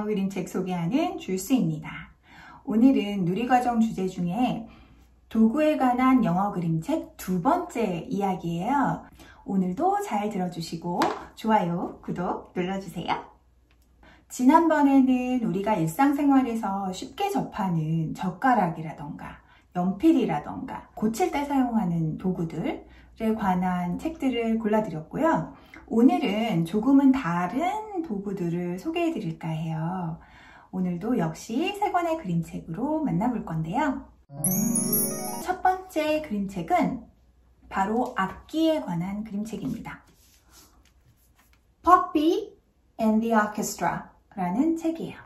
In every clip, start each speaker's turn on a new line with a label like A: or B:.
A: 영어 그림책 소개하는 줄수입니다. 오늘은 누리과정 주제 중에 도구에 관한 영어 그림책 두 번째 이야기예요. 오늘도 잘 들어주시고 좋아요, 구독 눌러주세요. 지난번에는 우리가 일상생활에서 쉽게 접하는 젓가락이라던가 연필이라던가 고칠 때 사용하는 도구들에 관한 책들을 골라드렸고요. 오늘은 조금은 다른 도구들을 소개해 드릴까 해요. 오늘도 역시 세 권의 그림책으로 만나볼 건데요. 첫 번째 그림책은 바로 악기에 관한 그림책입니다. Poppy and the Orchestra 라는 책이에요.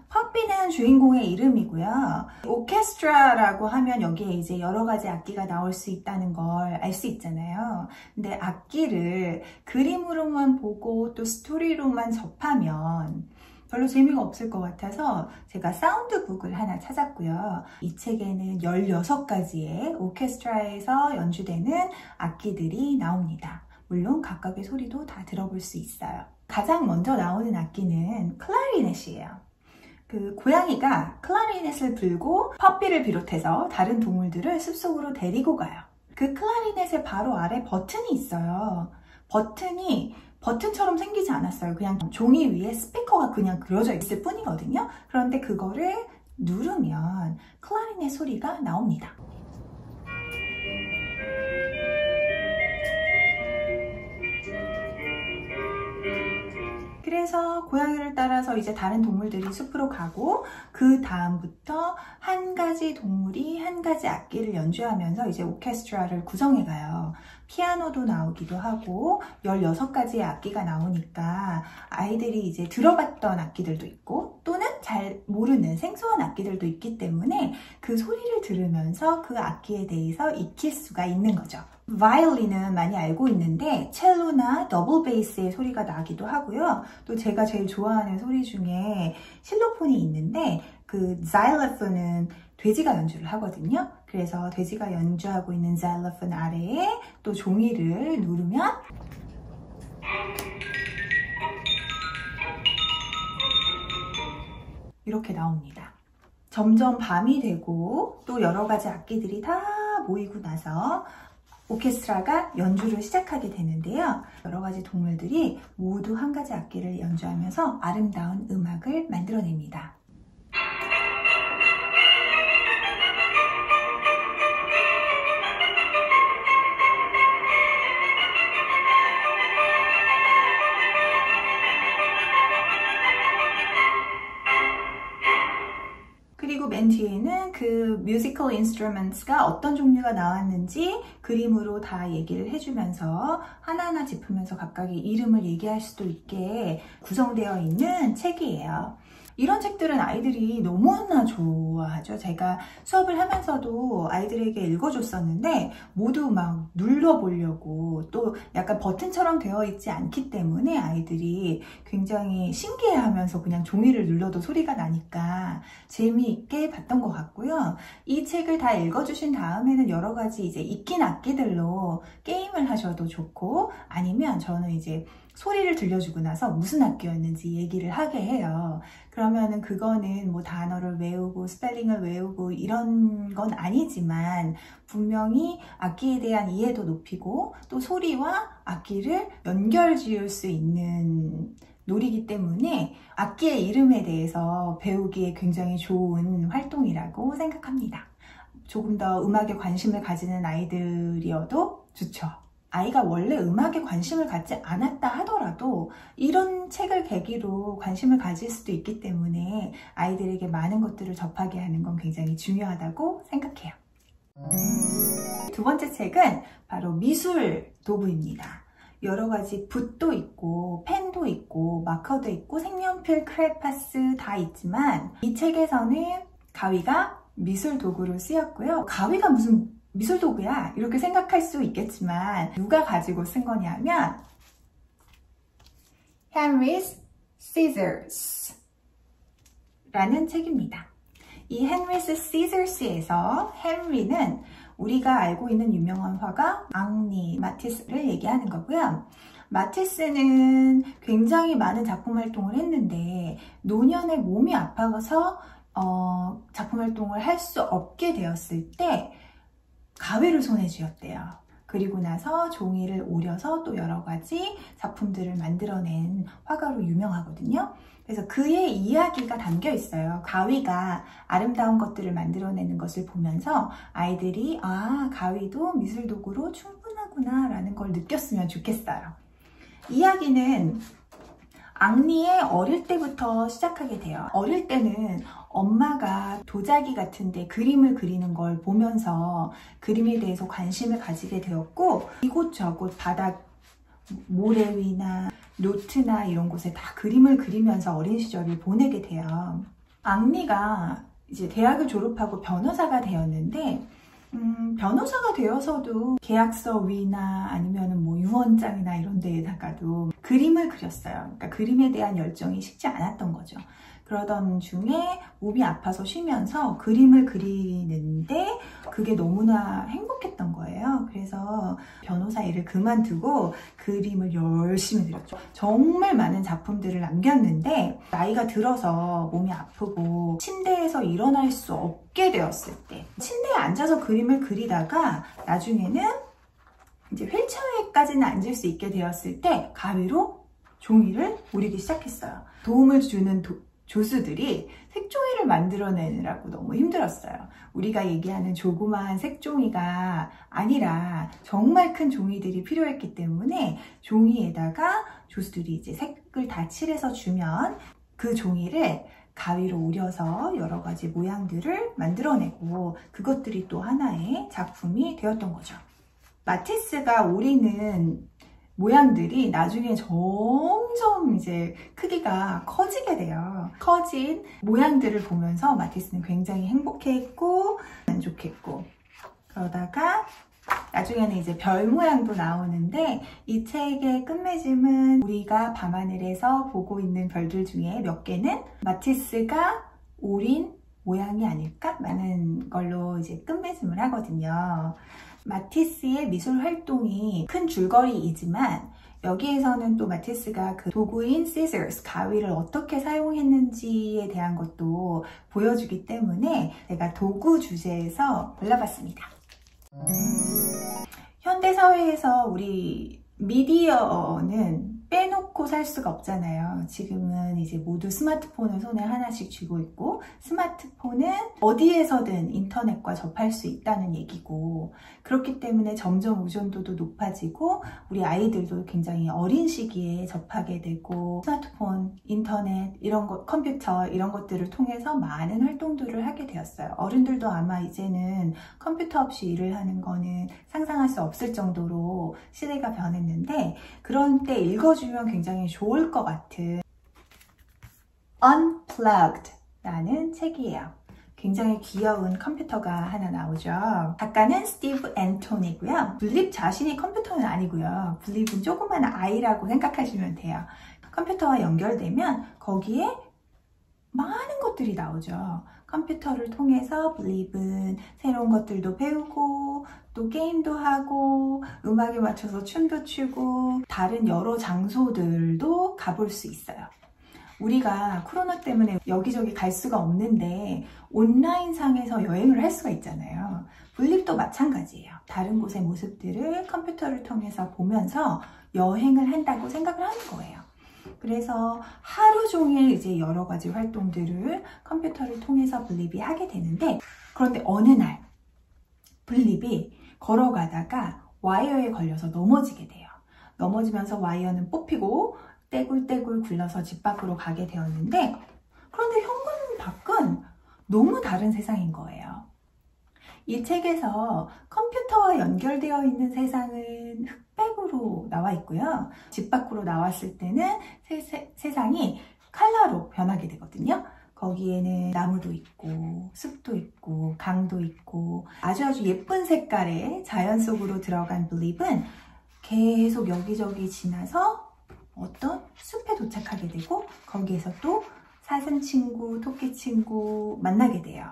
A: 퍼피는 주인공의 이름이고요. 오케스트라라고 하면 여기에 이제 여러 가지 악기가 나올 수 있다는 걸 알 수 있잖아요. 근데 악기를 그림으로만 보고 또 스토리로만 접하면 별로 재미가 없을 것 같아서 제가 사운드북을 하나 찾았고요. 이 책에는 16가지의 오케스트라에서 연주되는 악기들이 나옵니다. 물론 각각의 소리도 다 들어볼 수 있어요. 가장 먼저 나오는 악기는 클라리넷이에요. 그 고양이가 클라리넷을 불고 퍼피를 비롯해서 다른 동물들을 숲속으로 데리고 가요. 그 클라리넷의 바로 아래 버튼이 있어요. 버튼이 버튼처럼 생기지 않았어요. 그냥 종이 위에 스피커가 그냥 그려져 있을 뿐이거든요. 그런데 그거를 누르면 클라리넷 소리가 나옵니다. 그래서 고양이를 따라서 이제 다른 동물들이 숲으로 가고 그 다음부터 한 가지 동물이 한 가지 악기를 연주하면서 이제 오케스트라를 구성해 가요. 피아노도 나오기도 하고 16가지의 악기가 나오니까 아이들이 이제 들어봤던 악기들도 있고 또는 잘 모르는 생소한 악기들도 있기 때문에 그 소리를 들으면서 그 악기에 대해서 익힐 수가 있는 거죠. 바이올린은 많이 알고 있는데 첼로나 더블 베이스의 소리가 나기도 하고요. 또 제가 제일 좋아하는 소리 중에 실로폰이 있는데 그 자일로폰은 돼지가 연주를 하거든요. 그래서 돼지가 연주하고 있는 자일로폰 아래에 또 종이를 누르면 이렇게 나옵니다. 점점 밤이 되고 또 여러 가지 악기들이 다 모이고 나서 오케스트라가 연주를 시작하게 되는데요. 여러 가지 동물들이 모두 한 가지 악기를 연주하면서 아름다운 음악을 만들어냅니다. 그리고 맨 뒤에는 그 뮤지컬 인스트루먼트가 어떤 종류가 나왔는지 그림으로 다 얘기를 해주면서 하나하나 짚으면서 각각의 이름을 얘기할 수도 있게 구성되어 있는 책이에요. 이런 책들은 아이들이 너무나 좋아하죠. 제가 수업을 하면서도 아이들에게 읽어줬었는데 모두 막 눌러보려고 또 약간 버튼처럼 되어 있지 않기 때문에 아이들이 굉장히 신기해하면서 그냥 종이를 눌러도 소리가 나니까 재미있게 봤던 것 같고요. 이 책을 다 읽어주신 다음에는 여러 가지 이제 익힌 악기들로 게임을 하셔도 좋고 아니면 저는 이제 소리를 들려주고 나서 무슨 악기였는지 얘기를 하게 해요. 그러면은 그거는 뭐 단어를 외우고 스펠링을 외우고 이런 건 아니지만 분명히 악기에 대한 이해도 높이고 또 소리와 악기를 연결 지을 수 있는 놀이기 때문에 악기의 이름에 대해서 배우기에 굉장히 좋은 활동이라고 생각합니다. 조금 더 음악에 관심을 가지는 아이들이어도 좋죠. 아이가 원래 음악에 관심을 갖지 않았다 하더라도 이런 책을 계기로 관심을 가질 수도 있기 때문에 아이들에게 많은 것들을 접하게 하는 건 굉장히 중요하다고 생각해요. 두 번째 책은 바로 미술 도구입니다. 여러 가지 붓도 있고 펜도 있고 마커도 있고 색연필, 크레파스 다 있지만 이 책에서는 가위가 미술 도구로 쓰였고요. 가위가 무슨 미술 도구야? 이렇게 생각할 수 있겠지만 누가 가지고 쓴 거냐면 Henry's Scissors 라는 책입니다. 이 Henry's Scissors에서 헨리는 우리가 알고 있는 유명한 화가 앙리 마티스를 얘기하는 거고요. 마티스는 굉장히 많은 작품 활동을 했는데 노년에 몸이 아파서 작품 활동을 할 수 없게 되었을 때 가위를 손에 쥐었대요. 그리고 나서 종이를 오려서 또 여러 가지 작품들을 만들어낸 화가로 유명하거든요. 그래서 그의 이야기가 담겨 있어요. 가위가 아름다운 것들을 만들어내는 것을 보면서 아이들이 가위도 미술 도구로 충분하구나 라는 걸 느꼈으면 좋겠어요. 이야기는 앙리의 어릴 때부터 시작하게 돼요. 어릴 때는 엄마가 도자기 같은데 그림을 그리는 걸 보면서 그림에 대해서 관심을 가지게 되었고, 이곳저곳 바닥 모래 위나 노트나 이런 곳에 다 그림을 그리면서 어린 시절을 보내게 돼요. 앙리가 이제 대학을 졸업하고 변호사가 되었는데 변호사가 되어서도 계약서 위나 아니면 뭐 유언장이나 이런 데에다가도 그림을 그렸어요. 그러니까 그림에 대한 열정이 식지 않았던 거죠. 그러던 중에 몸이 아파서 쉬면서 그림을 그리는데 그게 너무나 행복했던 거예요. 그래서 변호사 일을 그만두고 그림을 열심히 그렸죠. 정말 많은 작품들을 남겼는데 나이가 들어서 몸이 아프고 침대에서 일어날 수 없게 되었을 때 침대에 앉아서 그림을 그리다가 나중에는 이제 휠체어에까지는 앉을 수 있게 되었을 때 가위로 종이를 오리기 시작했어요. 도움을 주는 조수들이 색종이를 만들어내느라고 너무 힘들었어요. 우리가 얘기하는 조그마한 색종이가 아니라 정말 큰 종이들이 필요했기 때문에 종이에다가 조수들이 이제 색을 다 칠해서 주면 그 종이를 가위로 오려서 여러 가지 모양들을 만들어내고 그것들이 또 하나의 작품이 되었던 거죠. 마티스가 오리는 모양들이 나중에 점점 이제 크기가 커지게 돼요. 커진 모양들을 보면서 마티스는 굉장히 행복해했고 만족했고, 그러다가 나중에는 이제 별 모양도 나오는데 이 책의 끝맺음은 우리가 밤하늘에서 보고 있는 별들 중에 몇 개는 마티스가 오린 모양이 아닐까? 라는 걸로 이제 끝맺음을 하거든요. 마티스의 미술 활동이 큰 줄거리이지만 여기에서는 또 마티스가 그 도구인 scissors, 가위를 어떻게 사용했는지에 대한 것도 보여주기 때문에 제가 도구 주제에서 골라봤습니다. 현대사회에서 우리 미디어는 빼놓고 살 수가 없잖아요. 지금은 이제 모두 스마트폰을 손에 하나씩 쥐고 있고 스마트폰은 어디에서든 인터넷과 접할 수 있다는 얘기고, 그렇기 때문에 점점 의존도도 높아지고 우리 아이들도 굉장히 어린 시기에 접하게 되고 스마트폰, 인터넷, 이런 것, 컴퓨터 이런 것들을 통해서 많은 활동들을 하게 되었어요. 어른들도 아마 이제는 컴퓨터 없이 일을 하는 거는 상상할 수 없을 정도로 시대가 변했는데, 그런 때 읽어주면 굉장히 좋을 것 같은 Unplugged 라는 책이에요. 굉장히 귀여운 컴퓨터가 하나 나오죠. 작가는 스티브 앤톤이고요. 블립 자신이 컴퓨터는 아니고요. 블립은 조그만 아이라고 생각하시면 돼요. 컴퓨터와 연결되면 거기에 많은 것들이 나오죠. 컴퓨터를 통해서 블립은 새로운 것들도 배우고 또 게임도 하고 음악에 맞춰서 춤도 추고 다른 여러 장소들도 가볼 수 있어요. 우리가 코로나 때문에 여기저기 갈 수가 없는데 온라인상에서 여행을 할 수가 있잖아요. 블립도 마찬가지예요. 다른 곳의 모습들을 컴퓨터를 통해서 보면서 여행을 한다고 생각을 하는 거예요. 그래서 하루 종일 이제 여러 가지 활동들을 컴퓨터를 통해서 블립이 하게 되는데, 그런데 어느 날 블립이 걸어가다가 와이어에 걸려서 넘어지게 돼요. 넘어지면서 와이어는 뽑히고 떼굴떼굴 굴러서 집 밖으로 가게 되었는데, 그런데 현관 밖은 너무 다른 세상인 거예요. 이 책에서 컴퓨터와 연결되어 있는 세상은 흑백으로 나와 있고요. 집 밖으로 나왔을 때는 세상이 컬러로 변하게 되거든요. 거기에는 나무도 있고 숲도 있고 강도 있고 아주 예쁜 색깔의 자연 속으로 들어간 블립은 계속 여기저기 지나서 어떤 숲에 도착하게 되고 거기에서 또 사슴 친구, 토끼 친구 만나게 돼요.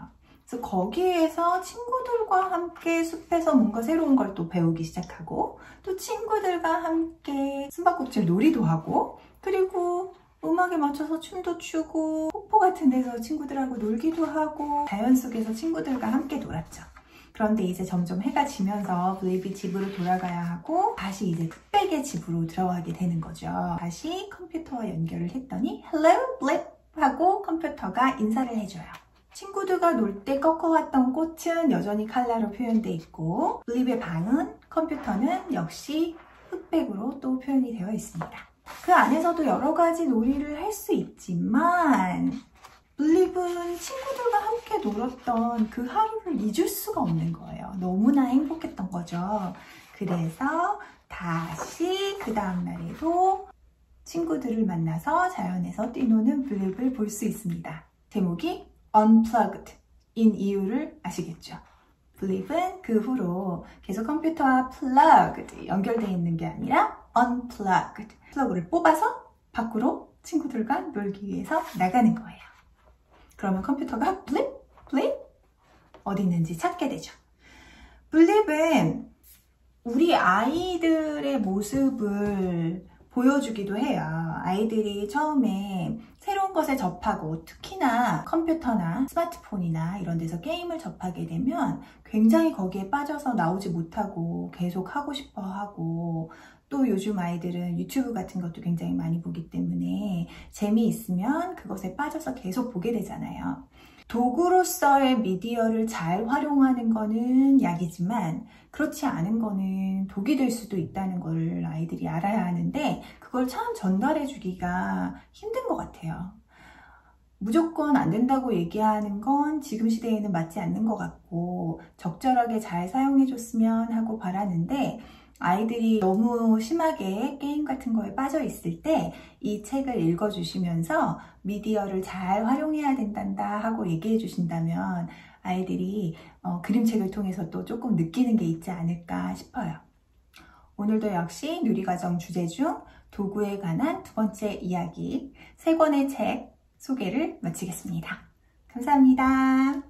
A: 그래서 거기에서 친구들과 함께 숲에서 뭔가 새로운 걸 또 배우기 시작하고, 또 친구들과 함께 숨바꼭질 놀이도 하고, 그리고 음악에 맞춰서 춤도 추고, 폭포 같은 데서 친구들하고 놀기도 하고, 자연 속에서 친구들과 함께 놀았죠. 그런데 이제 점점 해가 지면서 블립이 집으로 돌아가야 하고, 다시 이제 흑백의 집으로 들어가게 되는 거죠. 다시 컴퓨터와 연결을 했더니 Hello, 블립! 하고 컴퓨터가 인사를 해줘요. 친구들과 놀 때 꺾어왔던 꽃은 여전히 칼라로 표현되어 있고, 블립의 방은, 컴퓨터는 역시 흑백으로 또 표현이 되어 있습니다. 그 안에서도 여러 가지 놀이를 할 수 있지만, 블립은 친구들과 함께 놀았던 그 하루를 잊을 수가 없는 거예요. 너무나 행복했던 거죠. 그래서 다시 그 다음날에도 친구들을 만나서 자연에서 뛰노는 블립을 볼 수 있습니다. 제목이 Unplugged인 이유를 아시겠죠? 블립은 그 후로 계속 컴퓨터와 plugged 연결되어 있는 게 아니라 unplugged, 플러그를 뽑아서 밖으로 친구들과 놀기 위해서 나가는 거예요. 그러면 컴퓨터가 블립, 블립 어디 있는지 찾게 되죠. 블립은 우리 아이들의 모습을 보여주기도 해요. 아이들이 처음에 새로운 것에 접하고, 특히나 컴퓨터나 스마트폰이나 이런 데서 게임을 접하게 되면 굉장히 거기에 빠져서 나오지 못하고 계속 하고 싶어 하고, 또 요즘 아이들은 유튜브 같은 것도 굉장히 많이 보기 때문에 재미있으면 그것에 빠져서 계속 보게 되잖아요. 도구로서의 미디어를 잘 활용하는 거는 약이지만 그렇지 않은 거는 독이 될 수도 있다는 걸 아이들이 알아야 하는데, 그걸 참 전달해 주기가 힘든 것 같아요. 무조건 안 된다고 얘기하는 건 지금 시대에는 맞지 않는 것 같고, 적절하게 잘 사용해 줬으면 하고 바라는데, 아이들이 너무 심하게 게임 같은 거에 빠져 있을 때 이 책을 읽어주시면서 미디어를 잘 활용해야 된단다 하고 얘기해 주신다면 아이들이 그림책을 통해서 또 조금 느끼는 게 있지 않을까 싶어요. 오늘도 역시 누리과정 주제 중 도구에 관한 두 번째 이야기, 3권의 책 소개를 마치겠습니다. 감사합니다.